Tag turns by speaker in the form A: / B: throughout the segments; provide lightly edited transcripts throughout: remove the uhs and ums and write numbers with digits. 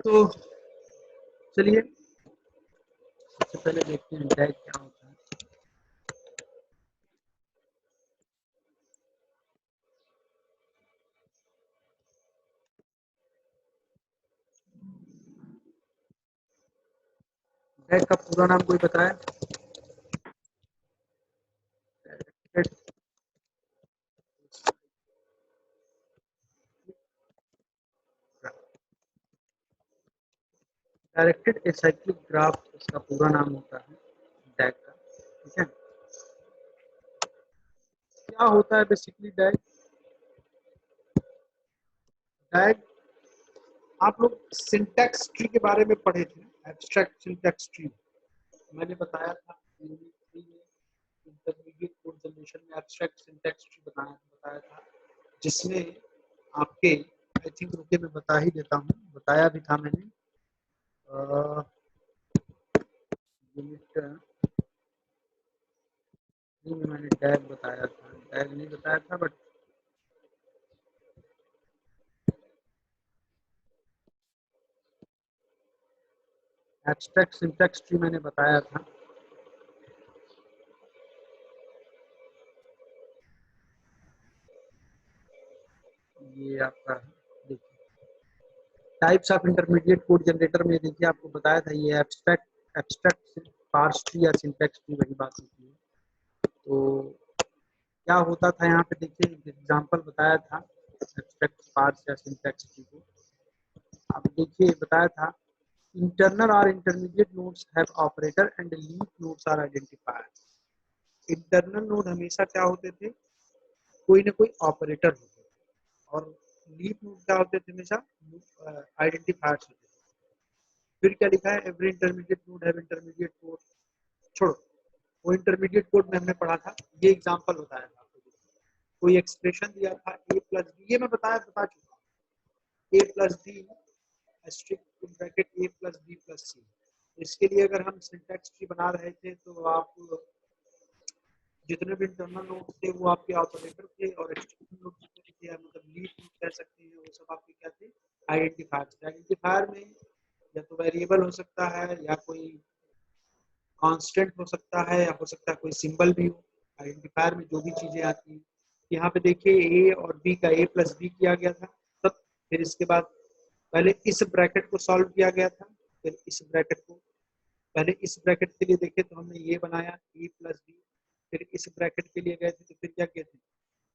A: तो चलिए सबसे पहले देखते हैं डैग क्या होता है। डैग का पूरा नाम कोई बताया? डायरेक्टेड एसाइक्लिक ग्राफ इसका पूरा नाम होता है डैग का। ठीक है, क्या होता है बेसिकली डैग? डैग आप लोग सिंटैक्स ट्री के बारे में पढ़े थे, एब्स्ट्रैक्ट सिंटैक्स ट्री। मैंने बताया था इंटरमीडिएट कोड जनरेशन में एब्स्ट्रैक्ट सिंटैक्स ट्री बताया था, जिसमें आपके आई थिंक रुके मैं बता ही देता हूँ, बताया भी था मैंने। यूनिट में मैंने डैग बताया था, डैग नहीं बताया था, बट एब्स्ट्रैक्ट सिंटैक्स ट्री मैंने बताया था। ये आपका देखिए types of intermediate code generator में देखिए आपको बताया था ये एब्स्ट्रैक्ट पार्स ट्री या सिंटैक्स ट्री वही बात होती है। तो क्या होता था यहाँ पे देखिए एग्जांपल बताया था एब्स्ट्रैक्ट पार्स या सिंटैक्स ट्री को। आप देखिए बताया था इंटरनल और intermediate nodes have operator and leaf nodes are identifier. Internal node हमेशा क्या होते थे, कोई ना कोई ऑपरेटर होते थे, और लीफ नोड क्या होते थे, हमेशा आइडेंटिफायर्स होते थे। फिर क्या लिखा है, every intermediate node have intermediate code. छोड़ो, वो इंटरमीडिएट कोड में हमने पढ़ा था, ये एग्जांपल बताया था आपको। कोई एक्सप्रेशन दिया था a प्लस बी, ये मैं बता चुका हूँ, a plus B asterisk bracket a plus B plus C. इसके लिए अगर हम सिंटैक्स ट्री बना रहे थे तो आप जितने भी इंटरनल नोड थे वो आपके ऑपरेटर थे, और एक्सटर्नल नोड जितने भी थे मतलब लीफ नोड कह सकते हैं, वो सब आपके क्या थे, आइडेंटिफायर। आइडेंटिफायर में या तो वेरिएबल हो सकता है, या कोई कांस्टेंट हो सकता है, या हो सकता है कोई सिंबल भी हो। आइडेंटिफायर में जो भी चीजें आती हैं, यहाँ पे देखिए ए और बी का a प्लस बी किया गया था तब, फिर इसके बाद पहले इस ब्रैकेट को सॉल्व किया गया था, फिर इस ब्रैकेट को, पहले इस ब्रैकेट के लिए देखे तो हमने ये बनाया a प्लस बी, फिर इस ब्रैकेट के लिए गए थे तो फिर क्या किए थे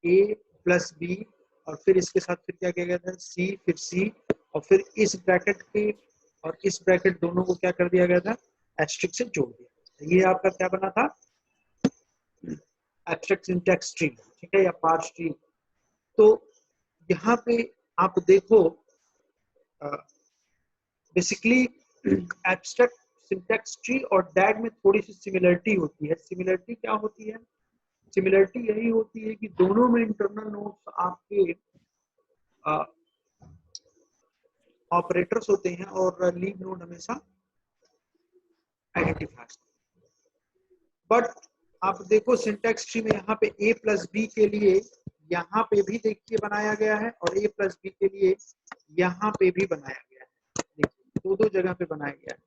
A: a प्लस बी, और फिर इसके साथ फिर क्या किया गया था c, फिर c, और फिर इस ब्रैकेट के और इस ब्रैकेट दोनों को क्या कर दिया गया था, एस्ट्रिक से जोड़ दिया। ये आपका क्या बना था, एब्स्ट्रैक्ट सिंटैक्स ट्री, ठीक है, या पार्स ट्री। तो यहाँ पे आप देखो बेसिकली एब्स्ट्रैक्ट सिंटैक्स ट्री और डैग में थोड़ी सी सिमिलरिटी होती है। सिमिलरिटी क्या होती है, सिमिलरिटी यही होती है कि दोनों में इंटरनल नोड्स आपके ऑपरेटर्स होते हैं, और लीव नोड हमेशा आइडेंटिफायर्स। बट आप देखो सिंटैक्स ट्री में यहाँ पे a प्लस बी के लिए यहाँ पे भी देखिए बनाया गया है, और a प्लस बी के लिए यहाँ पे भी बनाया गया है। देखिए दो दो जगह पे बनाया गया है,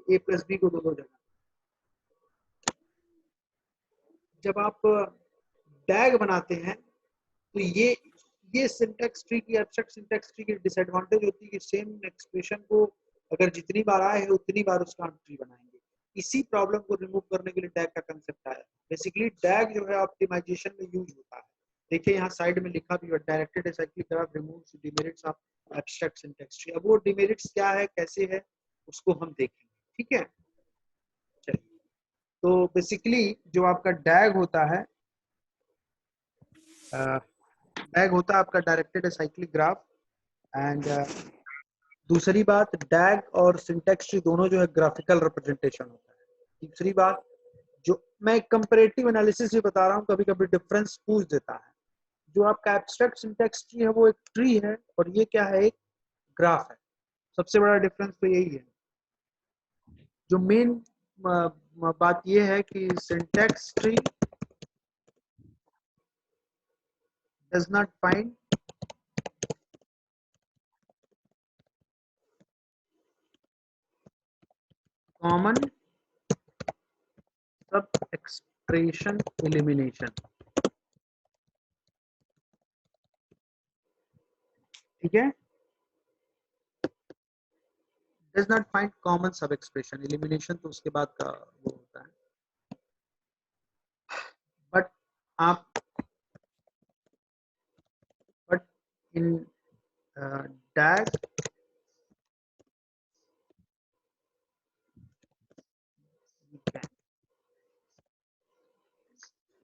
A: a प्लस बी को दो दो जगह। जब आप डैग बनाते हैं तो ये सिंटैक्स ट्री की, एब्स्ट्रैक्ट सिंटैक्स ट्री की डिसएडवांटेज होती है कि सेम एक्सप्रेशन को अगर जितनी बार आए है उतनी बार उसका हम ट्री बनाएंगे। इसी प्रॉब्लम को रिमूव करने के लिए डैग का कंसेप्ट आया। बेसिकली डैग जो है ऑप्टिमाइजेशन में यूज होता है। देखिए यहाँ साइड में लिखा भी है, directed acyclic graph removes demerits of abstract syntax tree. अब वो डिमेरिट्स क्या है, कैसे है, उसको हम देखेंगे, ठीक है। चलिए, तो बेसिकली जो आपका डैग होता है, डैग होता है आपका डायरेक्टेड एसाइक्लिक ग्राफ। एंड दूसरी बात, डैग और सिंटैक्स ट्री दोनों जो है ग्राफिकल रिप्रेजेंटेशन होता है। तीसरी बात, जो मैं कंपैरेटिव एनालिसिस ये बता रहा हूँ, कभी कभी डिफरेंस पूछ देता है। जो आपका एब्स्ट्रैक्ट सिंटैक्स ट्री है वो एक ट्री है, और ये क्या है, एक ग्राफ है। सबसे बड़ा डिफरेंस तो यही है। जो मेन बात ये है कि syntax tree does not find common sub expression elimination, ठीक है। Does not find common sub expression elimination, तो उसके बाद का वो होता है। बट आप बट इन DAG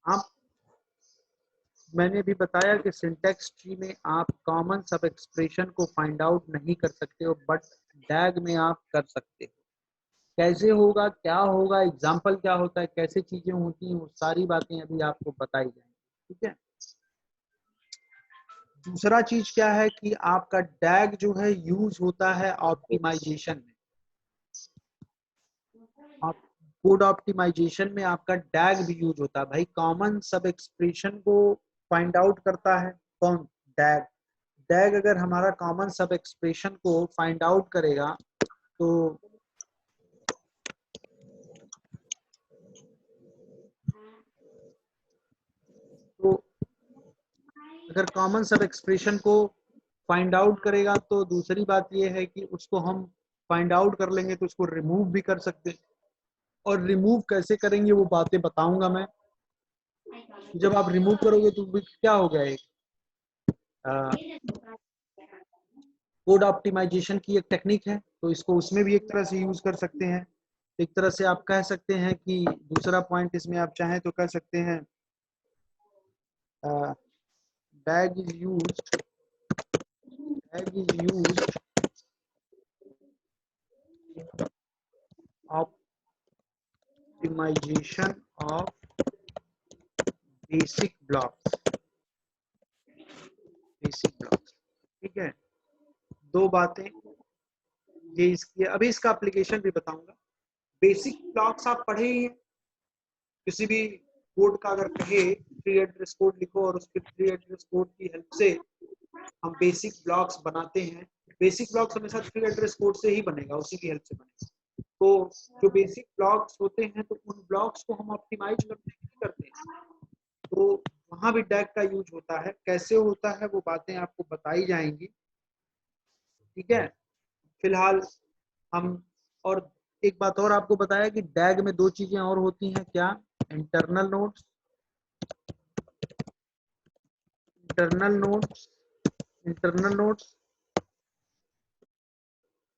A: आप, मैंने भी बताया कि सिंटेक्स ट्री में आप कॉमन सब एक्सप्रेशन को फाइंड आउट नहीं कर सकते हो, बट DAG में आप कर सकते हो। कैसे होगा, क्या होगा, एग्जाम्पल क्या होता है, कैसे चीजें होती हैं, वो सारी बातें अभी आपको बताई जाएंगी, ठीक है। दूसरा चीज क्या है कि आपका DAG जो है यूज होता है ऑप्टिमाइजेशन में। आप कोड ऑप्टिमाइजेशन में आपका DAG भी यूज होता है। भाई कॉमन सब एक्सप्रेशन को फाइंड आउट करता है कौन? DAG। DAG अगर हमारा कॉमन सब एक्सप्रेशन को फाइंड आउट करेगा तो अगर कॉमन सब एक्सप्रेशन को फाइंड आउट करेगा तो दूसरी बात यह है कि उसको हम फाइंड आउट कर लेंगे तो उसको रिमूव भी कर सकते हैं। और रिमूव कैसे करेंगे वो बातें बताऊंगा मैं। जब आप रिमूव करोगे तो क्या हो गया, एक कोड ऑप्टिमाइजेशन की एक टेक्निक है, तो इसको उसमें भी एक तरह से यूज कर सकते हैं। एक तरह से आप कह सकते हैं कि दूसरा पॉइंट इसमें आप चाहें तो कह सकते हैं DAG is used optimization of basic blocks, ठीक है। दो बातें ये इसकी, अभी इसका एप्लीकेशन भी बताऊंगा। बेसिक ब्लॉक्स आप पढ़े ही हैं। किसी भी कोड का अगर कहे 3 एड्रेस कोड लिखो और उसके 3 एड्रेस कोड की हेल्प से हम बेसिक ब्लॉक्स बनाते हैं। बेसिक ब्लॉक्स हमेशा 3 एड्रेस कोड से ही बनेगा, उसी की हेल्प से बनेगा। तो जो बेसिक ब्लॉक्स होते हैं तो उन ब्लॉक्स को हम ऑप्टिमाइज करते हैं, तो वहां भी DAG का यूज होता है। कैसे होता है वो बातें आपको बताई जाएंगी, ठीक है। फिलहाल हम, और एक बात और आपको बताया कि DAG में दो चीजें और होती हैं, क्या? Internal nodes, internal nodes internal nodes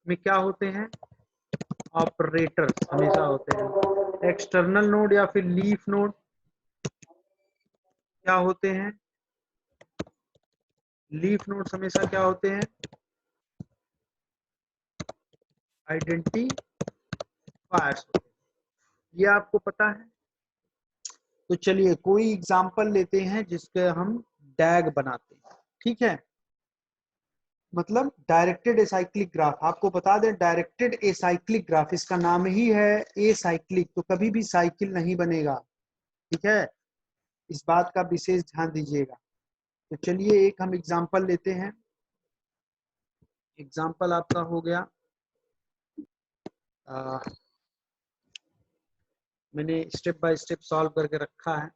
A: में क्या होते हैं? ऑपरेटर्स हमेशा होते हैं। एक्सटर्नल नोड या फिर लीफ नोड क्या होते हैं? लीफ नोड्स हमेशा क्या होते हैं? आइडेंटिफायर्स। ये आपको पता है। तो चलिए कोई एग्जांपल लेते हैं जिसके हम DAG बनाते हैं, ठीक है। मतलब डायरेक्टेड एसाइक्लिक ग्राफ। आपको बता दें डायरेक्टेड एसाइक्लिक ग्राफ, इसका नाम ही है एसाइक्लिक, तो कभी भी साइकिल नहीं बनेगा, ठीक है। इस बात का विशेष ध्यान दीजिएगा। तो चलिए एक हम एग्जांपल लेते हैं। एग्जांपल आपका हो गया, मैंने स्टेप बाय स्टेप सॉल्व करके रखा है।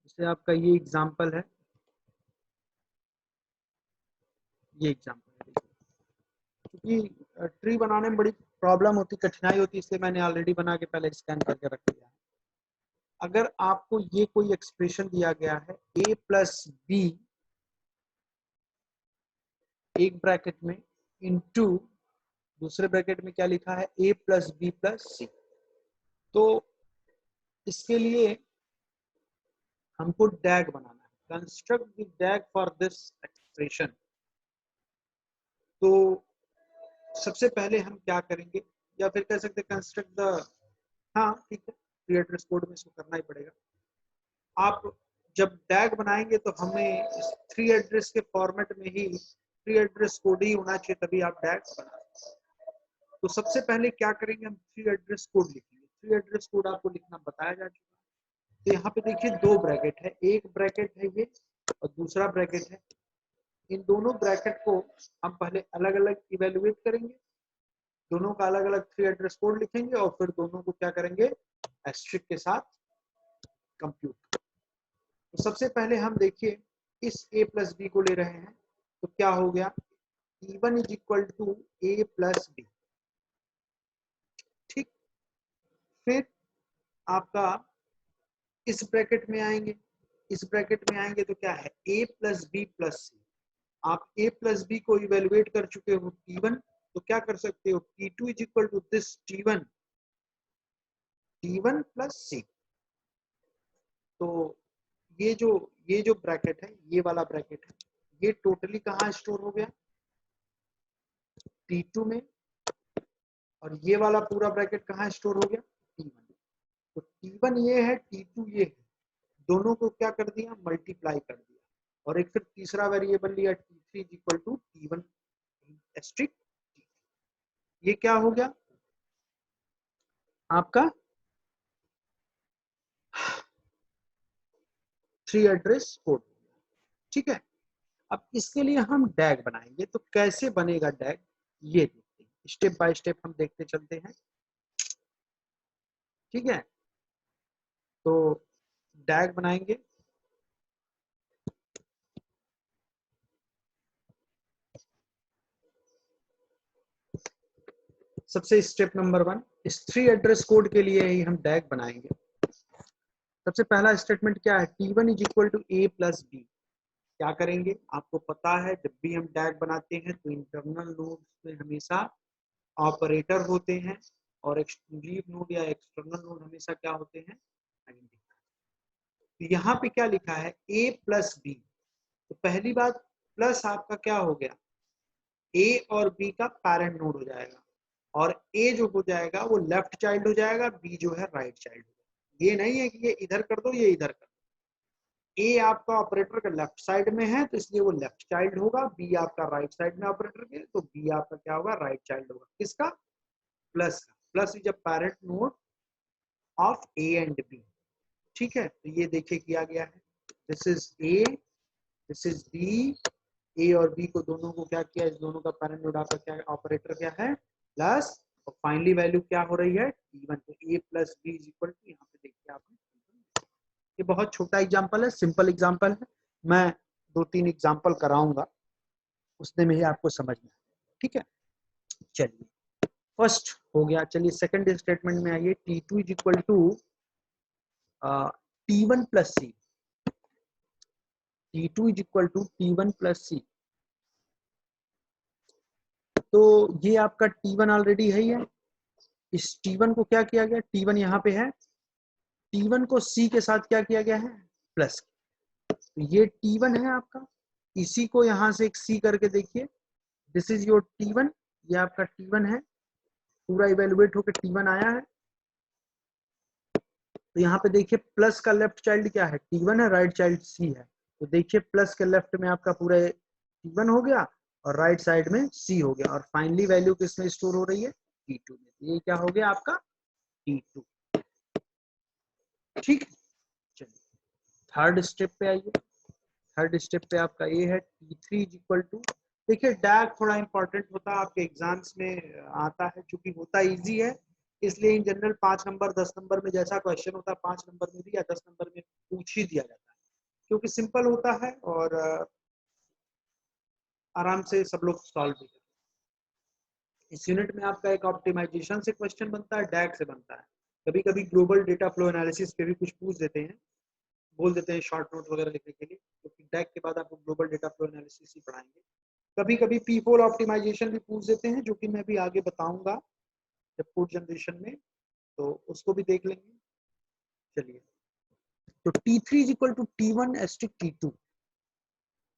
A: जैसे आपका ये एग्जांपल है, ये एग्जांपल है। क्योंकि ट्री बनाने में बड़ी प्रॉब्लम होती, कठिनाई होती, इसलिए मैंने ऑलरेडी बना के पहले स्कैन करके रख दिया है। अगर आपको ये कोई एक्सप्रेशन दिया गया है a प्लस बी एक ब्रैकेट में इनटू दूसरे ब्रैकेट में क्या लिखा है a plus B plus C, तो इसके लिए हमको DAG बनाना है, construct the DAG for this expression. तो सबसे पहले हम क्या करेंगे, या फिर कह सकते हैं कंस्ट्रक्ट द, हाँ ठीक है, 3 एड्रेस कोड में इसको करना ही पड़ेगा। आप जब DAG बनाएंगे तो हमें इस 3 एड्रेस के फॉर्मेट में ही 3 एड्रेस कोड ही होना चाहिए, तभी आप DAG बना। तो सबसे पहले क्या करेंगे, हम 3 एड्रेस कोड लिखेंगे। थ्री एड्रेस कोड आपको लिखना बताया जा चुका है। तो यहाँ पे देखिए दो ब्रैकेट है, एक ब्रैकेट है ये और दूसरा ब्रैकेट है। इन दोनों ब्रैकेट को हम पहले अलग अलग इवेल्युएट करेंगे, दोनों का अलग अलग थ्री एड्रेस कोड लिखेंगे और फिर दोनों को क्या करेंगे, एस्ट्रिक के साथ कंप्यूट। तो सबसे पहले हम देखिए इस a प्लस बी को ले रहे हैं, तो क्या हो गया, E1 is equal to a plus B. ठीक, फिर आपका इस ब्रैकेट में आएंगे, इस ब्रैकेट में आएंगे तो क्या है, a प्लस बी प्लस सी। आप a प्लस बी को इवेलुएट कर चुके हो T1, तो क्या कर सकते हो, T2 is equal to this T1 plus C. तो ये जो ब्रैकेट है, ये वाला ब्रैकेट है, ये टोटली कहाँ स्टोर हो गया, T2 में, और ये वाला पूरा ब्रैकेट कहाँ स्टोर हो गया, T1। तो T1 ये है, T2 ये है, दोनों को क्या कर दिया, मल्टीप्लाई कर दिया, और एक फिर तीसरा वेरिएबल लिया T3 is equal to T1 asterisk. ये क्या हो गया आपका थ्री एड्रेस कोड। ठीक है, अब इसके लिए हम डैग बनाएंगे, तो कैसे बनेगा डैग, ये देखते हैं, स्टेप बाय स्टेप हम देखते चलते हैं। ठीक है, तो डैग बनाएंगे, सबसे स्टेप नंबर 1, इस थ्री एड्रेस कोड के लिए ही हम डैग बनाएंगे। सबसे पहला स्टेटमेंट क्या है, T1 is equal to a plus B. क्या करेंगे, आपको पता है जब भी हम डैग बनाते हैं तो इंटरनल नोड्स में हमेशा ऑपरेटर होते हैं और लीव नोड या एक्सटर्नल नोड हमेशा क्या होते हैं, आइडेंटिफायर। तो यहाँ पे क्या लिखा है, a प्लस बी। तो पहली बात, प्लस आपका क्या हो गया, a और b का पैरेंट नोड हो जाएगा, और a जो हो जाएगा वो लेफ्ट चाइल्ड हो जाएगा, b जो है राइट चाइल्ड हो जाएगा। ये नहीं है कि ये इधर कर दो ये इधर कर दो। a आपका ऑपरेटर का लेफ्ट साइड में है तो इसलिए वो लेफ्ट चाइल्ड होगा, b आपका राइट साइड में ऑपरेटर के, तो b आपका क्या होगा, राइट चाइल्ड होगा। किसका, प्लस का। Plus is a parent node of a and b। ठीक है, तो ये देखिए किया गया है, this is a, this is b, ए और बी को दोनों को क्या किया, इस दोनों का पैरेंट नोड आपका क्या ऑपरेटर क्या है, प्लस, और फाइनली वैल्यू क्या हो रही है, T1। तो a plus B is equal to, यहाँ पे देखिए आपने, ये बहुत छोटा एग्जांपल है, सिंपल एग्जांपल है, मैं 2-3 एग्जांपल कराऊंगा, उसने में ही आपको समझ में आएगा। ठीक है, चलिए फर्स्ट हो गया, चलिए सेकंड स्टेटमेंट में आइए, T2 is equal to T1 plus C. T2 is equal to T1 plus C. तो ये आपका T1 ऑलरेडी है ही है, इस T1 को क्या किया गया, T1 यहाँ पे है, T1 को C के साथ क्या किया गया है, प्लस। तो ये T1 है आपका, इसी को यहाँ से एक C करके देखिए, दिस इज योर T1, ये आपका T1 है, पूरा इवेलुएट होकर T1 आया है। तो यहाँ पे देखिए प्लस का लेफ्ट चाइल्ड क्या है, T1 है, राइट चाइल्ड C है। तो देखिए प्लस के लेफ्ट में आपका पूरा T1 हो गया और राइट साइड में C हो गया, और फाइनली वैल्यू किसमें स्टोर हो रही है, T2 में। ये क्या हो गया आपका T2। ठीक, चलिए थर्ड स्टेप पे आइए। थर्ड स्टेप पे आपका ये है T3 इज इक्वल टू, देखिए डैग थोड़ा इंपॉर्टेंट होता है आपके एग्जाम्स में आता है, क्योंकि होता इजी है, इसलिए इन जनरल 5 नंबर 10 नंबर में जैसा क्वेश्चन होता है 5 नंबर में भी या 10 नंबर में पूछ ही दिया जाता है, क्योंकि सिंपल होता है और आराम से सब लोग सॉल्व भी करते हैं। इस यूनिट में आपका एक ऑप्टिमाइजेशन से क्वेश्चन बनता है, डैग से बनता है, कभी कभी ग्लोबल डेटा फ्लो एनालिसिस पे भी कुछ पूछ देते हैं, बोल देते हैं शॉर्ट नोट वगैरह लिखने के लिए, क्योंकि डैग के बाद आपको ग्लोबल डेटा फ्लो एनालिसिस ही पढ़ाएंगे। कभी कभी P4 ऑप्टिमाइजेशन भी पूछ देते हैं, जो कि मैं भी आगे बताऊंगा जब कोड जनरेशन में, तो उसको भी देख लेंगे। चलिए, तो T3 is equal to T1 asterisk T2।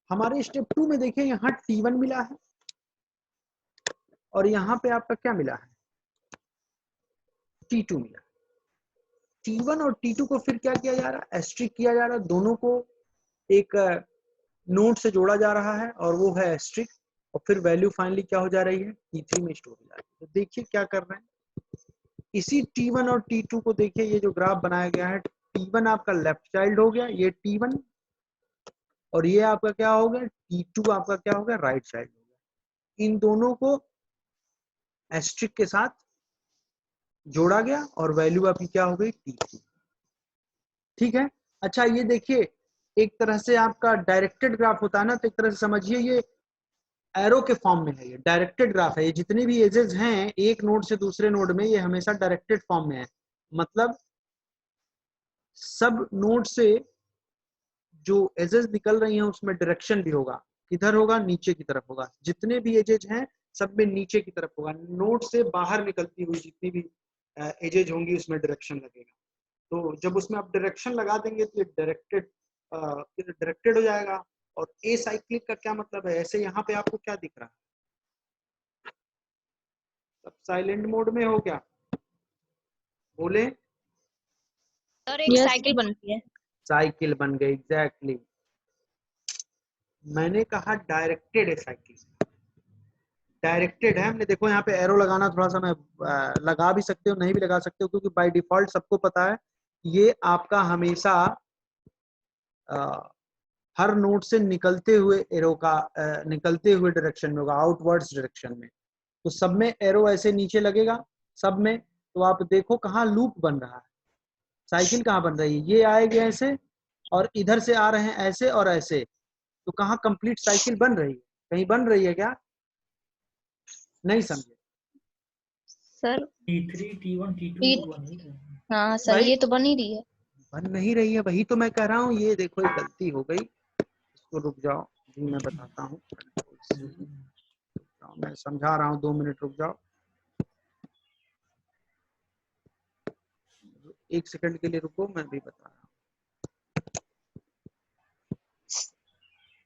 A: हमारे स्टेप 2 में देखिए यहाँ T1 मिला है और यहाँ पे आपका क्या मिला है, T2 मिला। T1 और T2 को फिर क्या किया जा रहा है, एस्ट्रिक किया जा रहा है, दोनों को एक नोड से जोड़ा जा रहा है और वो है एस्ट्रिक, और फिर वैल्यू फाइनली क्या हो जा रही है, T3 में स्टोर हो जा रही है। तो देखिए क्या कर रहे हैं, इसी T1 और T2 को देखिए, ये जो ग्राफ बनाया गया है, T1 आपका लेफ्ट चाइल्ड हो गया, ये T1, और ये आपका क्या हो गया, T2 आपका क्या हो गया, राइट चाइल्ड हो गया। इन दोनों को एस्ट्रिक के साथ जोड़ा गया और वैल्यू आपकी क्या हो गई, T2। ठीक है। अच्छा ये देखिए, एक तरह से आपका डायरेक्टेड ग्राफ होता है ना, तो एक तरह से समझिए ये एरो के फॉर्म में है, ये डायरेक्टेड ग्राफ है। ये जितने भी एजेस हैं एक नोड से दूसरे नोड में, ये हमेशा डायरेक्टेड फॉर्म में है। मतलब सब नोड से जो एजेस निकल रही हैं उसमें डायरेक्शन भी होगा, किधर होगा, नीचे की तरफ होगा। जितने भी एजेज हैं सब में नीचे की तरफ होगा। नोड से बाहर निकलती हुई जितनी भी एजेज होंगी उसमें डायरेक्शन लगेगा। तो जब उसमें आप डायरेक्शन लगा देंगे तो ये डायरेक्टेड हो जाएगा। और ए साइक्लिक का क्या मतलब है, ऐसे यहाँ पे आपको क्या दिख रहा है, सब साइलेंट मोड में हो क्या, बोले।
B: सर एक साइकिल बनती है।
A: साइकिल बन गई, एग्जैक्टली। मैंने कहा डायरेक्टेड है साइकिल, डायरेक्टेड है। हमने देखो यहाँ पे एरो लगाना थोड़ा सा मैं लगा भी सकते हो नहीं भी लगा सकते हो, क्योंकि बाय डिफॉल्ट सबको पता है ये आपका हमेशा हर नोड से निकलते हुए एरो का निकलते हुए डायरेक्शन में होगा, आउटवर्ड्स डायरेक्शन में। तो सब में एरो ऐसे नीचे लगेगा सब में। तो आप देखो कहाँ लूप बन रहा है, साइकिल कहाँ बन रही है, ये आएगी ऐसे और इधर से आ रहे हैं ऐसे और ऐसे। तो कहाँ कंप्लीट साइकिल बन रही है, कहीं बन रही है क्या, नहीं समझे
B: सर
C: T3 T1 T2 बन ही रहे हैं।
B: हाँ सर,
A: भाई
B: ये तो बन ही रही है।
A: बन नहीं रही है, वही तो मैं कह रहा हूँ। ये देखो ये गलती हो गई, इसको रुक जाओ जी, मैं बताता हूँ। मैं समझा रहा हूँ, 2 मिनट रुक जाओ, 1 सेकंड के लिए रुको, मैं भी बता रहा हूँ।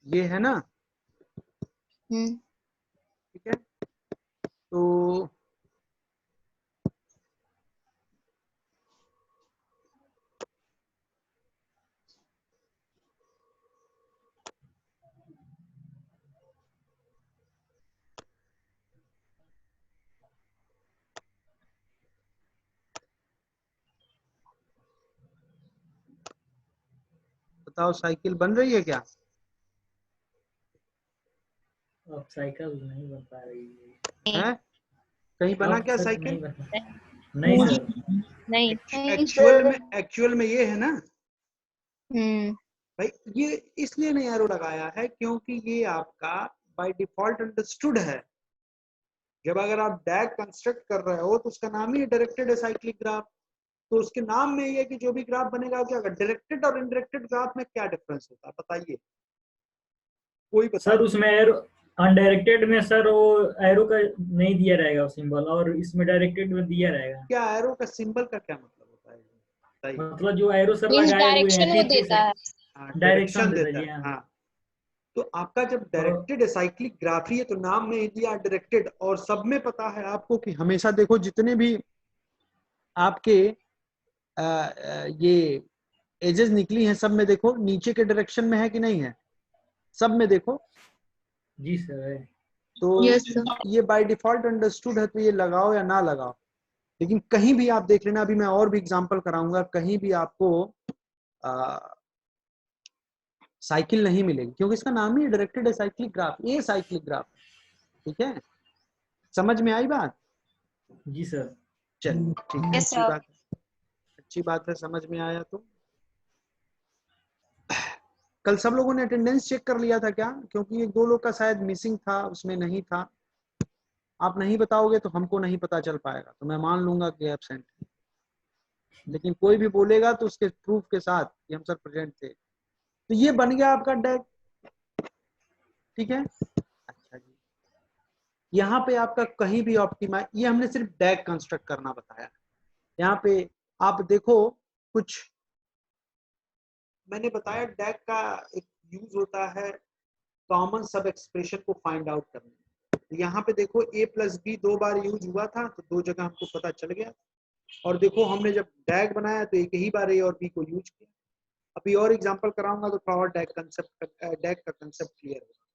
A: ये है ना, ठीक है। तो बताओ साइकिल बन रही है क्या,
C: अब साइकिल नहीं बन पा रही है।
A: है कहीं बना
C: अब
A: क्या
C: सर
A: साइकिल,
C: नहीं बना, नहीं सर।
B: नहीं
A: एक्चुअल में ये है ना
B: हम्म
A: भाई। ये इसलिए नहीं एरो लगाया है क्योंकि ये आपका बाय डिफॉल्ट अंडरस्टूड है। जब अगर आप डैग कंस्ट्रक्ट कर रहे हो तो उसका नाम ही डायरेक्टेड एसाइक्लिक ग्राफ। तो उसके नाम में ये है कि जो भी ग्राफ बनेगा क्या, डायरेक्टेड और इनडायरेक्टेड ग्राफ में क्या डिफरेंस होता है बताइए, कोई बता
C: सर
A: दे।
C: उसमें एरो अनडायरेक्टेड में सर वो एरो का नहीं दिया रहेगा सिंबल, और इसमें डायरेक्टेड में दिया रहेगा।
A: क्या एरो का सिंबल का क्या मतलब होता है बताइए।
C: मतलब जो एरो सर
B: मीन्स
C: लगाए हुए हैं
B: डायरेक्शन वो
C: T3
B: देता
C: से
B: है।
A: हाँ
C: डायरेक्शन
A: डायरेक्शन
C: देता है
A: देता
C: जी।
A: है,
C: हाँ।
A: हाँ। तो आपका जब
C: और
A: डायरेक्टेड एसाइक्लिक ग्राफ ही है तो नाम में ही दिया डायरेक्टेड। और सब में पता है आपको कि हमेशा देखो जितने भी आपके ये एजेस निकली हैं सब में देखो नीचे के डायरेक्शन में है कि नहीं है, सब में देखो।
C: जी सर है।
A: तो
B: यस सर।
A: ये बाय डिफॉल्ट अंडरस्टूड है, तो ये लगाओ या ना लगाओ। लेकिन कहीं भी आप देख लेना, अभी मैं और भी एग्जांपल कराऊंगा, कहीं भी आपको साइकिल नहीं मिलेगी क्योंकि इसका नाम ही डायरेक्टेड एसाइक्लिक ग्राफ, ये साइक्लिक ग्राफ। ठीक है, समझ में आई बात,
C: जी सर।
A: चलिए ठीक है,
B: यस
A: अच्छी
B: सर।
A: बात है, अच्छी बात है, समझ में आया। तो कल सब लोगों ने अटेंडेंस चेक कर लिया था क्या, क्योंकि एक दो लोग का शायद मिसिंग था, उसमें नहीं था। आप नहीं बताओगे तो हमको नहीं पता चल पाएगा, तो मैं मान लूंगा कि एब्सेंट। लेकिन कोई भी बोलेगा तो उसके प्रूफ के साथ कि हम सर प्रेजेंट थे। तो ये बन गया आपका डैग, ठीक है। अच्छा जी, यहाँ पे आपका कहीं भी ऑप्टिमाइज, ये हमने सिर्फ डैग कंस्ट्रक्ट करना बताया। यहाँ पे आप देखो कुछ मैंने बताया, डैग का एक यूज होता है कॉमन सब एक्सप्रेशन को फाइंड आउट करने में। तो यहाँ पे देखो a+b 2 बार यूज हुआ था तो 2 जगह हमको पता चल गया। और देखो हमने जब डैग बनाया तो एक ही बार a और b को यूज किया। अभी और एग्जांपल कराऊंगा तो थोड़ा और डैग का कंसेप्ट क्लियर होगा।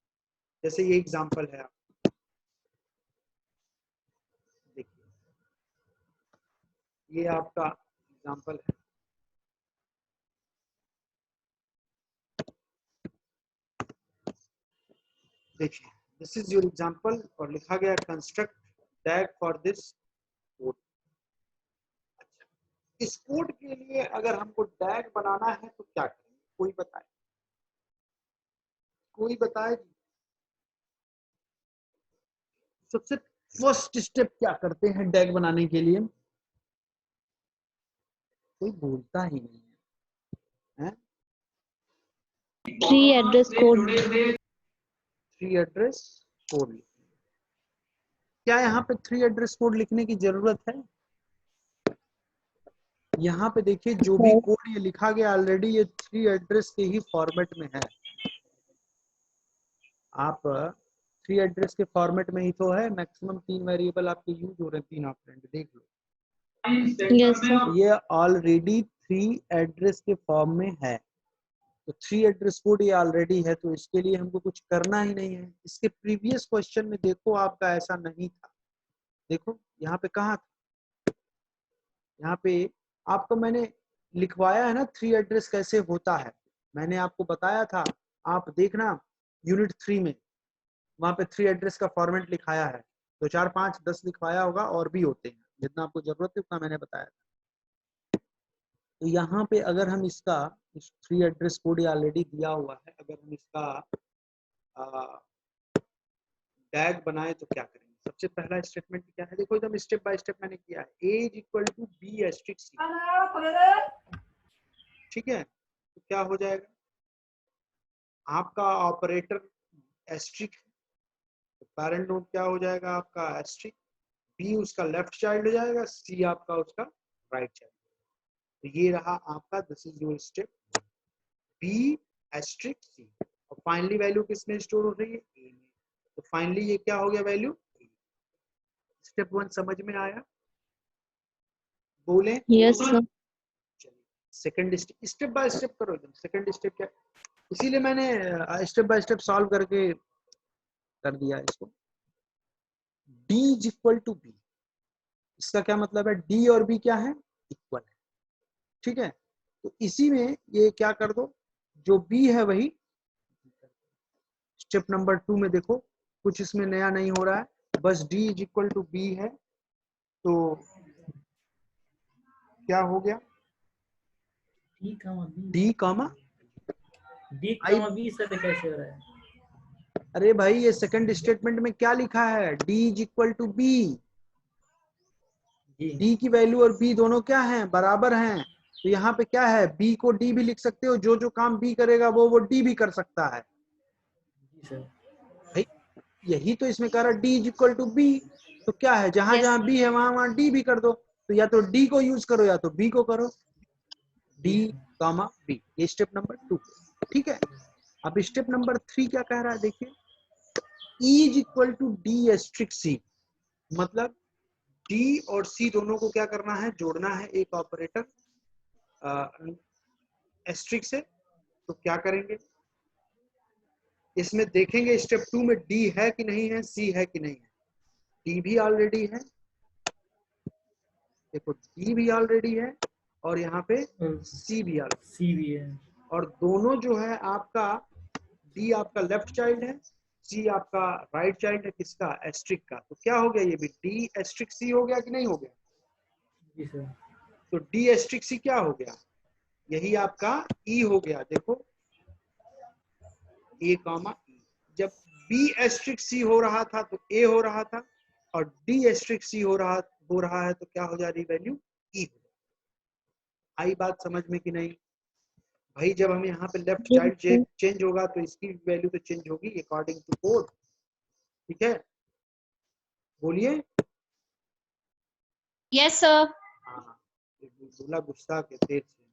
A: जैसे ये एग्जांपल है, आप देखिए ये आपका एग्जांपल है। देखिए दिस इज योर एग्जांपल और लिखा गया कंस्ट्रक्ट डैग फॉर दिस कोड। अच्छा, इस कोड के लिए अगर हमको डैग बनाना है तो क्या करें, कोई बताए, कोई बताए। सबसे फर्स्ट स्टेप क्या करते हैं डैग बनाने के लिए, कोई बोलता ही नहीं है,
B: three address code.
A: Three address code. क्या यहाँ पे थ्री एड्रेस कोड लिखने की जरूरत है? यहाँ पे देखिए जो भी कोड ये लिखा गया ऑलरेडी ये थ्री एड्रेस के ही फॉर्मेट में है। आप थ्री एड्रेस के फॉर्मेट में ही तो है, मैक्सिमम 3 वेरिएबल आपके यूज हो रहे हैं, 3 ऑपरेंड, देख लो।
B: Yes sir.
A: ये ऑलरेडी थ्री एड्रेस के फॉर्म में है, तो थ्री एड्रेस कोड ये ऑलरेडी है, तो इसके लिए हमको कुछ करना ही नहीं है। इसके प्रीवियस क्वेश्चन में देखो आपका ऐसा नहीं था, देखो यहाँ पे कहाँ था, यहाँ पे आपको मैंने लिखवाया है ना थ्री एड्रेस कैसे होता है, मैंने आपको बताया था, आप देखना यूनिट 3 में, वहां पे थ्री एड्रेस का फॉर्मेट लिखाया है, तो 4 5 10 लिखवाया होगा, और भी होते हैं, जितना आपको जरूरत है उतना मैंने बताया था। तो यहाँ पे अगर हम इसका थ्री एड्रेस कोड ऑलरेडी दिया हुआ है, अगर हम इसका टैग बनाए तो क्या करेंगे। सबसे पहला स्टेटमेंट क्या है, देखो एकदम स्टेप बाय स्टेप मैंने किया है, a is equal to B asterisk C, ठीक है। तो क्या हो जाएगा, आपका ऑपरेटर एस्ट्रिक, तो पैरेंट नोड क्या हो जाएगा आपका एस्ट्रिक, बी उसका लेफ्ट चाइल्ड हो जाएगा, सी आपका उसका राइट चाइल्ड। तो ये रहा आपका, this is your step B asterisk C, और फाइनली वैल्यू किसमें स्टोर हो रही है, ए में। तो फाइनली ये क्या हो गया वैल्यू, स्टेप 1 समझ में आया, बोले।
B: Yes sir.
A: चलिए सेकंड स्टेप बाय स्टेप करो एकदम। सेकंड स्टेप क्या, इसीलिए मैंने स्टेप बाय स्टेप सॉल्व करके कर दिया इसको। d is equal to B, इसका क्या मतलब है, d और b क्या है, इक्वल है, ठीक है। तो इसी में ये क्या कर दो, जो b है वही स्टेप नंबर 2 में देखो, कुछ इसमें नया नहीं हो रहा है, बस d is equal to B है, तो क्या हो गया, d कॉमा
C: बी सर कैसे हो रहा है?
A: अरे भाई ये सेकंड स्टेटमेंट में क्या लिखा है, d is equal to B, d की वैल्यू और b दोनों क्या हैं, बराबर हैं। तो यहाँ पे क्या है, b को d भी लिख सकते हो, जो जो काम b करेगा वो d भी कर सकता है भाई, यही तो इसमें कह रहा है d is equal to B, तो क्या है जहां जहां b है वहां वहां d भी कर दो, तो या तो d को यूज करो या तो b को करो, d कॉमा b, ये स्टेप नंबर 2, ठीक है। अब स्टेप नंबर 3 क्या कह रहा है, देखिए e is equal to d asterisk c, मतलब d और c दोनों को क्या करना है, जोड़ना है एक ऑपरेटर एस्ट्रिक से। तो क्या करेंगे, इसमें देखेंगे स्टेप 2 में d है कि नहीं है, c है कि नहीं है, d भी ऑलरेडी है, देखो d भी ऑलरेडी है, और यहाँ पे c भी
C: है,
A: और दोनों जो है आपका d आपका लेफ्ट चाइल्ड है, c आपका राइट चाइल्ड है, किसका, एस्ट्रिक का। तो क्या हो गया, ये भी d एस्ट्रिक c हो गया कि नहीं हो गया,
C: जी सर।
A: तो d एस्ट्रिक c क्या हो गया, यही आपका e हो गया, देखो a कॉमा e, जब b एस्ट्रिक c हो रहा था तो a हो रहा था, और d एस्ट्रिक c हो रहा है तो क्या हो जा रही वैल्यू, e। आई बात समझ में कि नहीं भाई, जब हम यहाँ पे लेफ्ट चाइल्ड चेंज होगा तो इसकी वैल्यू तो चेंज होगी अकॉर्डिंग टू कोड, ठीक है, बोलिए।
B: Yes sir.
A: हाँ बोला गुस्सा के तेज से,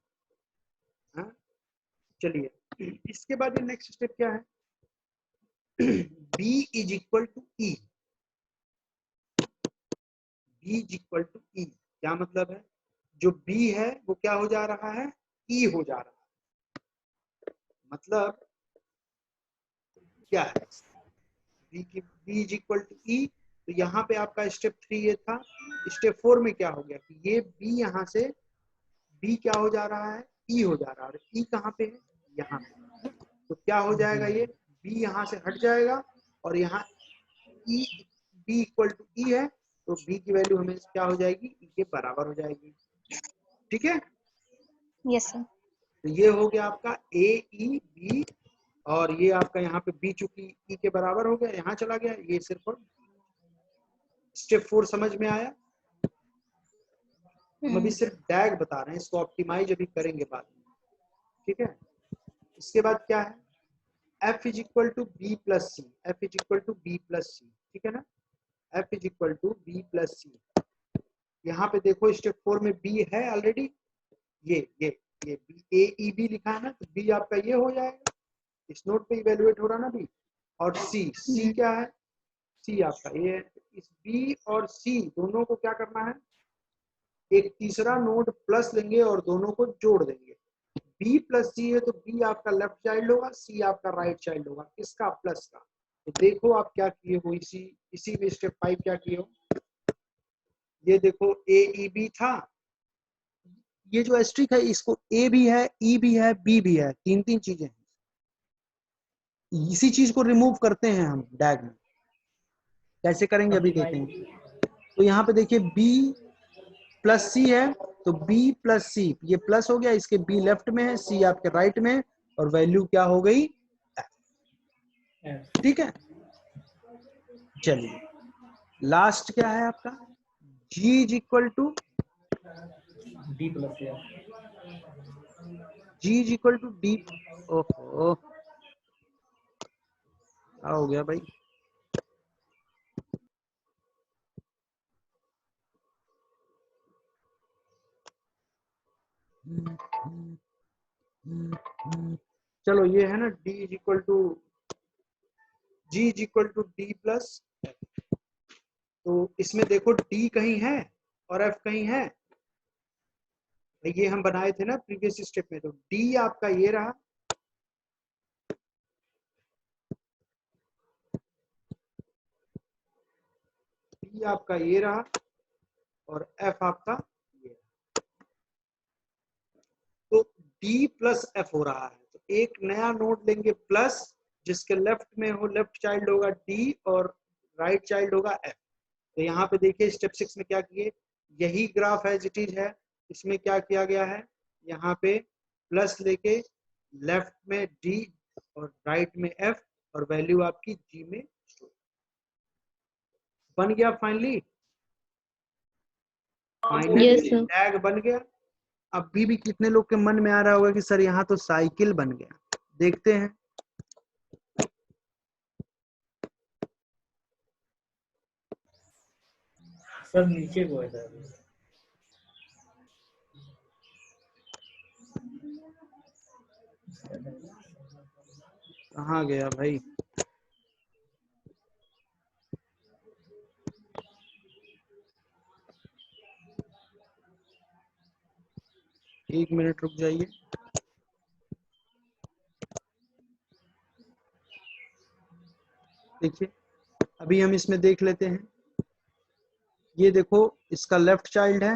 A: हाँ चलिए इसके बाद नेक्स्ट स्टेप क्या है, b is equal to e, b is equal to e क्या मतलब है, जो b है वो क्या हो जा रहा है, e हो जा रहा है, मतलब क्या है, b is equal to e, तो यहाँ पे आपका स्टेप 3 ये था, स्टेप 4 में क्या हो गया कि ये बी यहाँ से बी क्या हो जा रहा है, ई हो जा रहा है। ई कहाँ पे है, यहाँ पे। तो क्या हो जाएगा, ये बी यहाँ से हट जाएगा और यहाँ ई बी इक्वल टू ई है, तो बी की वैल्यू हमें क्या हो जाएगी, ई के बराबर हो जाएगी। ठीक है,
B: Yes, sir.
A: तो ये हो गया आपका ए ई बी, और ये आपका यहाँ पे बी चूंकि ई के बराबर हो गया, यहाँ चला गया। ये सिर्फ स्टेप 4 समझ में आया। हम अभी सिर्फ डैग बता रहे हैं, इसको ऑप्टिमाइज अभी करेंगे बाद में। ठीक है, इसके बाद क्या है, f is equal to B plus C, F is equal to B plus C. ठीक है ना, f is equal to B plus C. यहाँ पे देखो स्टेप 4 में b है ऑलरेडी, ये b ए ई बी लिखा है ना, तो b आपका ये हो जाएगा, इस नोट पे इवेलुएट हो रहा ना b। और c क्या है, c आपका ये है। इस b और c दोनों को क्या करना है, एक तीसरा नोड प्लस लेंगे और दोनों को जोड़ देंगे। b प्लस सी है तो b आपका लेफ्ट चाइल्ड होगा, c आपका राइट चाइल्ड होगा, किसका, प्लस का। तो देखो आप क्या किए हो, इसी में स्टेप 5 क्या किए हो, ये देखो ए ई बी था, ये जो एस्ट्रिक है इसको ए भी है, ई भी है, बी भी है, तीन चीजें हैं। इसी चीज को रिमूव करते हैं हम डैग में, कैसे करेंगे अभी देखेंगे। तो यहाँ पे देखिए b प्लस सी है, तो b प्लस सी, ये प्लस हो गया, इसके b लेफ्ट में है, c आपके राइट में, और वैल्यू क्या हो गई, ठीक है। चलिए लास्ट क्या है आपका, g is equal to
C: D plus
A: g is equal to D. ओहो क्या हो गया भाई, चलो ये है ना d is equal to g is equal to D plus. तो इसमें देखो d कहीं है और f कहीं है, ये हम बनाए थे ना प्रीवियस स्टेप में। तो d आपका ये रहा, d आपका ये रहा, और f आपका ये रहा। तो d प्लस f हो रहा है, तो एक नया नोड लेंगे प्लस, जिसके लेफ्ट में हो, लेफ्ट चाइल्ड होगा d और राइट चाइल्ड होगा f। तो यहाँ पे देखिए स्टेप 6 में क्या किए, यही ग्राफ एज इट इज है, इसमें क्या किया गया है, यहाँ पे प्लस लेके लेफ्ट में d और राइट में f, और वैल्यू आपकी g में बन गया फाइनली।
B: Yes, sir.
A: टैग बन गया। अभी भी कितने लोग के मन में आ रहा होगा कि सर यहाँ तो साइकिल बन गया, देखते हैं।
C: सर नीचे को है सर,
A: कहाँ गया भाई, एक मिनट रुक जाइए। देखिए अभी हम इसमें देख लेते हैं, ये देखो इसका लेफ्ट चाइल्ड है,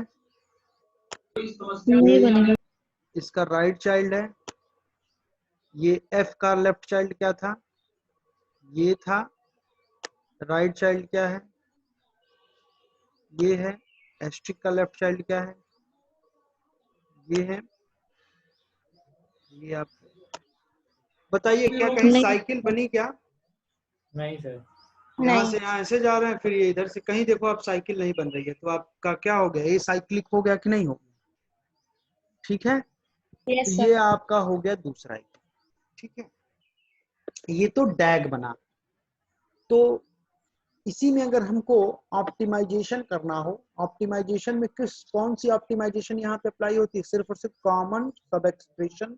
B: नहीं बनेगा।
A: इसका राइट चाइल्ड है, ये f का लेफ्ट चाइल्ड क्या था, ये था, राइट चाइल्ड क्या है, ये है, एस्ट्रिक का लेफ्ट चाइल्ड क्या है, ये है, ये आप बताइए क्या कहीं
B: नहीं।
A: साइकिल बनी क्या,
C: नहीं सर,
A: यहाँ
B: नहीं।
A: से यहाँ ऐसे जा रहे हैं, फिर ये इधर से, कहीं देखो आप साइकिल नहीं बन रही है, तो आपका क्या हो गया, ये साइक्लिक हो गया कि नहीं हो गया, ठीक है।
B: Yes,
A: तो
B: sir.
A: ये आपका हो गया दूसरा, ठीक है, ये तो डैग बना। तो इसी में अगर हमको ऑप्टिमाइजेशन करना हो, ऑप्टिमाइजेशन में कौन सी ऑप्टिमाइजेशन यहाँ पे अप्लाई होती है, सिर्फ और सिर्फ कॉमन सब एक्सप्रेशन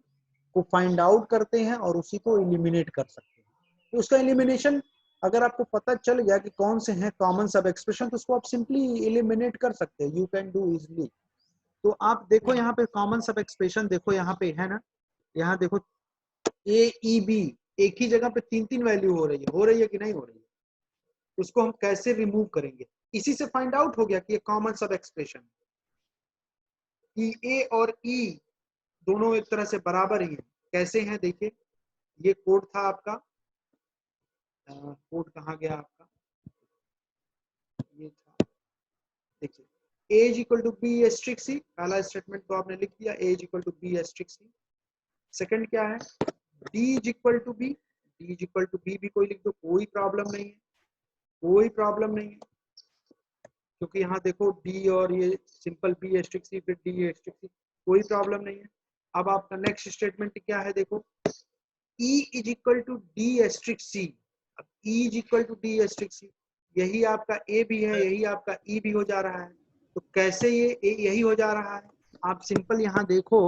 A: को फाइंड आउट करते हैं और उसी को एलिमिनेट कर सकते हैं। तो उसका एलिमिनेशन अगर आपको पता चल गया कि कौन से हैं कॉमन सब एक्सप्रेशन, तो उसको आप सिंपली एलिमिनेट कर सकते हैं, यू कैन डू इजिली। तो आप देखो यहाँ पे कॉमन सब एक्सप्रेशन देखो, यहाँ पे है ना, यहाँ देखो ए ई बी, एक ही जगह पे तीन वैल्यू हो रही है कि नहीं हो रही है, उसको हम कैसे रिमूव करेंगे, इसी से फाइंड आउट हो गया कि ये कॉमन सब एक्सप्रेशन ई ए और ई दोनों एक तरह से बराबर ही है। कैसे हैं देखिए, ये कोड था आपका, कोड कहाँ गया आपका, ये था, देखिए A is equal to B asterisk C, पहला स्टेटमेंट तो आपने लिख दिया, A is equal to B asterisk C. Second क्या है, D is equal to B, D is equal to B भी कोई लिख दो, कोई प्रॉब्लम नहीं है, कोई प्रॉब्लम नहीं है, क्योंकि यहाँ देखो डी और ये सिंपल बी एस्ट्रिक सी फिर डी एस्ट्रिक सी, कोई प्रॉब्लम नहीं है। अब आपका नेक्स्ट स्टेटमेंट क्या है, देखो E is equal to D asterisk C. अब E is equal to D asterisk C, यही आपका A भी है, यही आपका E भी हो जा रहा है, तो कैसे ये A यही हो जा रहा है, आप सिंपल यहाँ देखो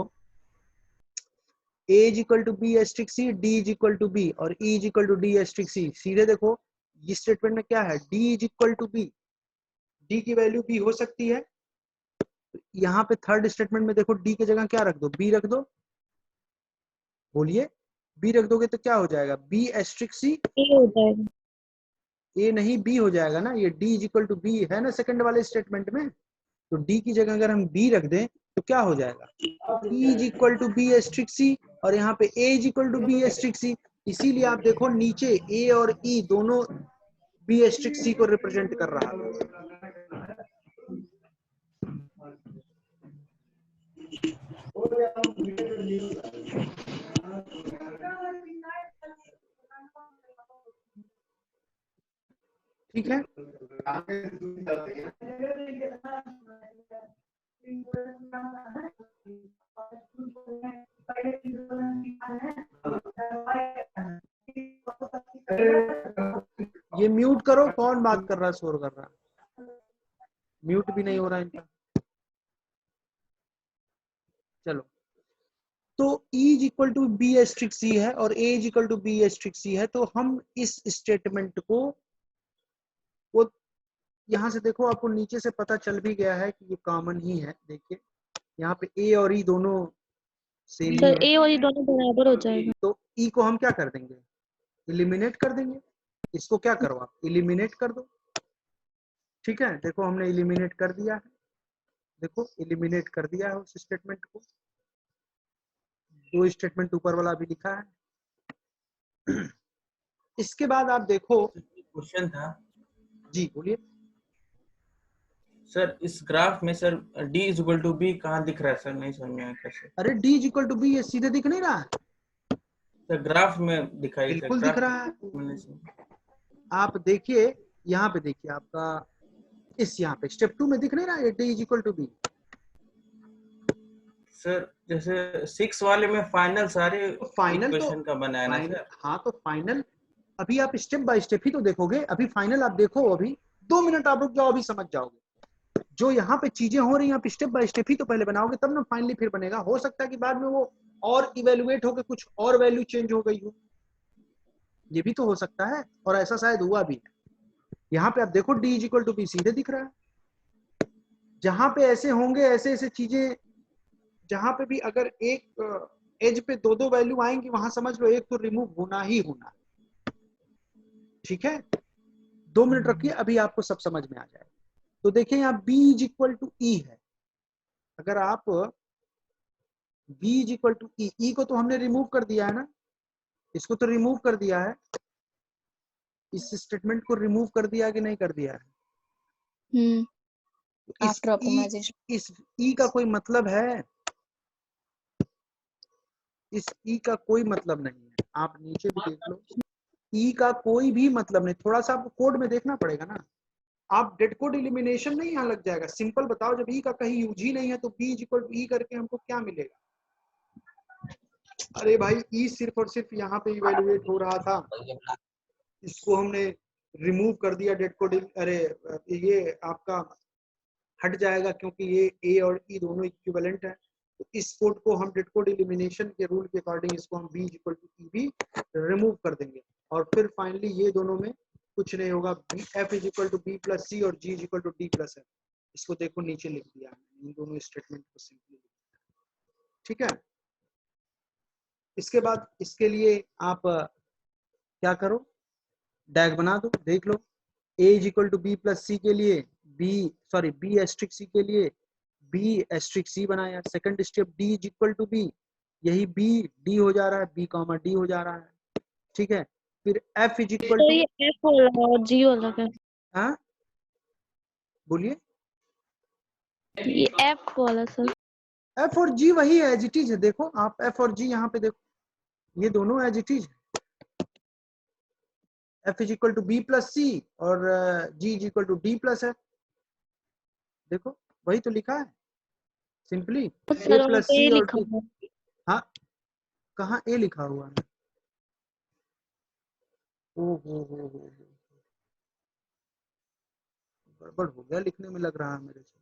A: A is equal to B asterisk C, D is equal to B और E is equal to D asterisk C. सीधे देखो ये स्टेटमेंट में क्या है, D is equal to B, D की वैल्यू B हो सकती है, यहाँ पे थर्ड स्टेटमेंट में देखो D की जगह क्या रख दो, B रख दो, बोलिए B रख दोगे तो क्या हो जाएगा, B एस्ट्रिक सी
B: ए हो जाएगा।
A: ए नहीं बी हो जाएगा ना, ये D is equal to B है ना सेकंड वाले स्टेटमेंट में, तो डी की जगह अगर हम बी रख दें तो क्या हो जाएगा, E is equal to B asterisk C और यहाँ पे A is equal to B asterisk C. इसीलिए आप देखो नीचे ए और ई दोनों बी एस्ट्रिक सी को रिप्रेजेंट कर रहा है। ठीक है, ये म्यूट करो, कौन बात कर रहा है, शोर कर रहा है, म्यूट भी नहीं हो रहा इनका। चलो, तो E is equal to B asterisk C है और A is equal to B asterisk C है, तो हम इस स्टेटमेंट को वो यहाँ से देखो आपको नीचे से पता चल भी गया है कि ये कॉमन ही है। देखिए यहाँ पे A और E दोनों सेम ही
B: सर
A: है,
B: ए और ये दोनों बराबर हो जाएगा।
A: तो E को हम क्या कर देंगे, एलिमिनेट कर देंगे, इसको क्या करो आप एलिमिनेट कर दो। ठीक है, देखो हमने एलिमिनेट कर दिया है, देखो एलिमिनेट कर दिया है उस स्टेटमेंट को, दो स्टेटमेंट ऊपर वाला भी लिखा है। इसके बाद आप देखो,
D: क्वेश्चन था
A: जी बोलिए
D: सर, इस ग्राफ में sir d is equal to B कहाँ दिख रहा है सर, नहीं समझ में आया कैसे।
A: अरे D is equal to B, ये सीधे दिख नहीं रहा है,
D: सर ग्राफ में दिखाई सर,
A: बिल्कुल दिख
D: ग्राफ
A: रहा है।
D: में नहीं समझ-
A: आप देखिए यहाँ पे, देखिए आपका इस यहाँ पे स्टेप 2 में दिख नहीं रहा है D is equal to B.
D: Sir जैसे 6 वाले में फाइनल सारे
A: तो फाइनल तो
D: इक्वेशन का बनाया ना
A: फाइनल,
D: सर।
A: हाँ तो फाइनल अभी आप स्टेप बाय स्टेप ही तो देखोगे, अभी फाइनल आप देखो, अभी 2 मिनट आप रुक जाओ, अभी समझ जाओगे। जो यहाँ पे चीजें हो रही हैं आप स्टेप बाय स्टेप ही तो पहले बनाओगे, तब ना फाइनली फिर बनेगा। हो सकता है कि बाद में वो और इवेलुएट होकर कुछ और वैल्यू चेंज हो गई हो, ये भी तो हो सकता है, और ऐसा शायद हुआ भी है। यहाँ पे आप देखो D is equal to B सीधे दिख रहा है। जहां पे ऐसे होंगे, ऐसे ऐसे चीजें, जहां पे भी अगर एक एज पे दो दो वैल्यू आएंगी, वहां समझ लो एक तो रिमूव होना ही होना। ठीक है, 2 मिनट रखिए, अभी आपको सब समझ में आ जाएगा। तो देखिए यहाँ B इज इक्वल टू ई है, अगर आप B इज इक्वल टू ई, ई को तो हमने रिमूव कर दिया है ना, इसको तो रिमूव कर दिया है, इस स्टेटमेंट को रिमूव कर दिया कि नहीं कर दिया है,
B: आफ्टर ऑप्टिमाइजेशन।
A: इस ई का कोई मतलब है, इस ई का कोई मतलब नहीं है। आप नीचे भी देख लो, ई का कोई भी मतलब नहीं, थोड़ा सा आपको कोड में देखना पड़ेगा ना। आप डेड कोड एलिमिनेशन नहीं यहाँ लग जाएगा, सिंपल बताओ, जब ई का कहीं यूज ही नहीं है तो बी इज इक्वल टू ई करके हमको क्या मिलेगा। अरे भाई ई सिर्फ और सिर्फ यहाँ पे इवेलुएट हो रहा था, इसको हमने रिमूव कर दिया डेड कोड, अरे ये आपका हट जाएगा क्योंकि ये ए और ई दोनों इक्विवेलेंट है। तो इस कोड को हम डेड कोड एलिमिनेशन के रूल के अकॉर्डिंग इसको हम बी इक्वल टू ई भी रिमूव कर देंगे, और फिर फाइनली ये दोनों में कुछ नहीं होगा, F is equal to B plus C और G is equal to D plus F. इसको देखो नीचे लिख दिया है, इन दोनों स्टेटमेंट को सिंपली लिख दिया। ठीक है, इसके बाद इसके लिए आप क्या करो, डैग बना दो, देख लो। A is equal to B plus C के लिए बी एस्ट्रिक सी के लिए बी एस्ट्रिक सी बनाया, second step D is equal to B, यही बी डी हो जा रहा है, बी कॉमा डी हो जा रहा है, ठीक है। फिर एफ इज इक्वल
B: तो
A: टू,
B: ये एफ वाला और जी वाला का,
A: हाँ बोलिए,
B: ये एफ वाला सर।
A: एफ और जी वही है, एज इट इज है। देखो आप एफ और जी यहाँ पे देखो, ये दोनों as it is, F is equal to B plus C और G is equal to D plus है, देखो वही तो लिखा है सिंपली, ए
B: सर वहाँ
A: प्लस
B: पे
A: सी
B: ये
A: और
B: लिखा
A: डी।
B: हुआ है।
A: हाँ कहाँ ए लिखा हुआ है? ओ हो, गड़बड़ हो गया लिखने में लग रहा है मेरे से।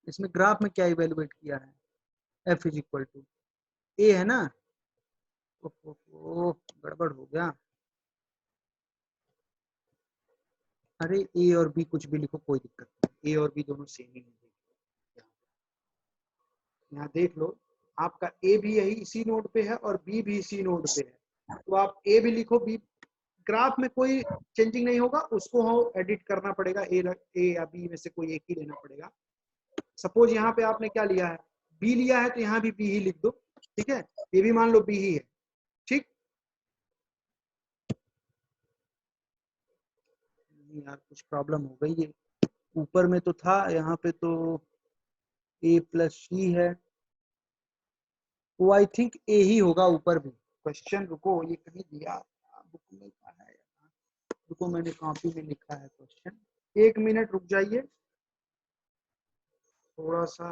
A: इसमें ग्राफ में क्या इवेलुएट किया है? एफ इज इक्वल टू ए है ना, ओ गड़बड़ हो गया। अरे ए और बी कुछ भी लिखो कोई दिक्कत नहीं, ए और बी दोनों सेम ही है। यहाँ देख लो, आपका ए भी यही इसी नोड पे है और बी भी इसी नोड पे है, तो आप ए भी लिखो, बी, ग्राफ में कोई चेंजिंग नहीं होगा, उसको हो एडिट करना पड़ेगा, ए या बी में से कोई एक ही लेना पड़ेगा। सपोज यहाँ पे आपने क्या लिया है, बी लिया है, तो यहाँ भी बी ही लिख दो, ठीक है, ये भी मान लो बी ही है, ठीक। यार कुछ प्रॉब्लम हो गई है, ऊपर में तो था, यहाँ पे तो ए प्लस सी है, वो आई थिंक ए ही होगा ऊपर भी। क्वेश्चन रुको, ये कहीं दिया बुक में कहाँ है, रुको मैंने कॉपी में लिखा है क्वेश्चन, 1 मिनट रुक जाइए, थोड़ा सा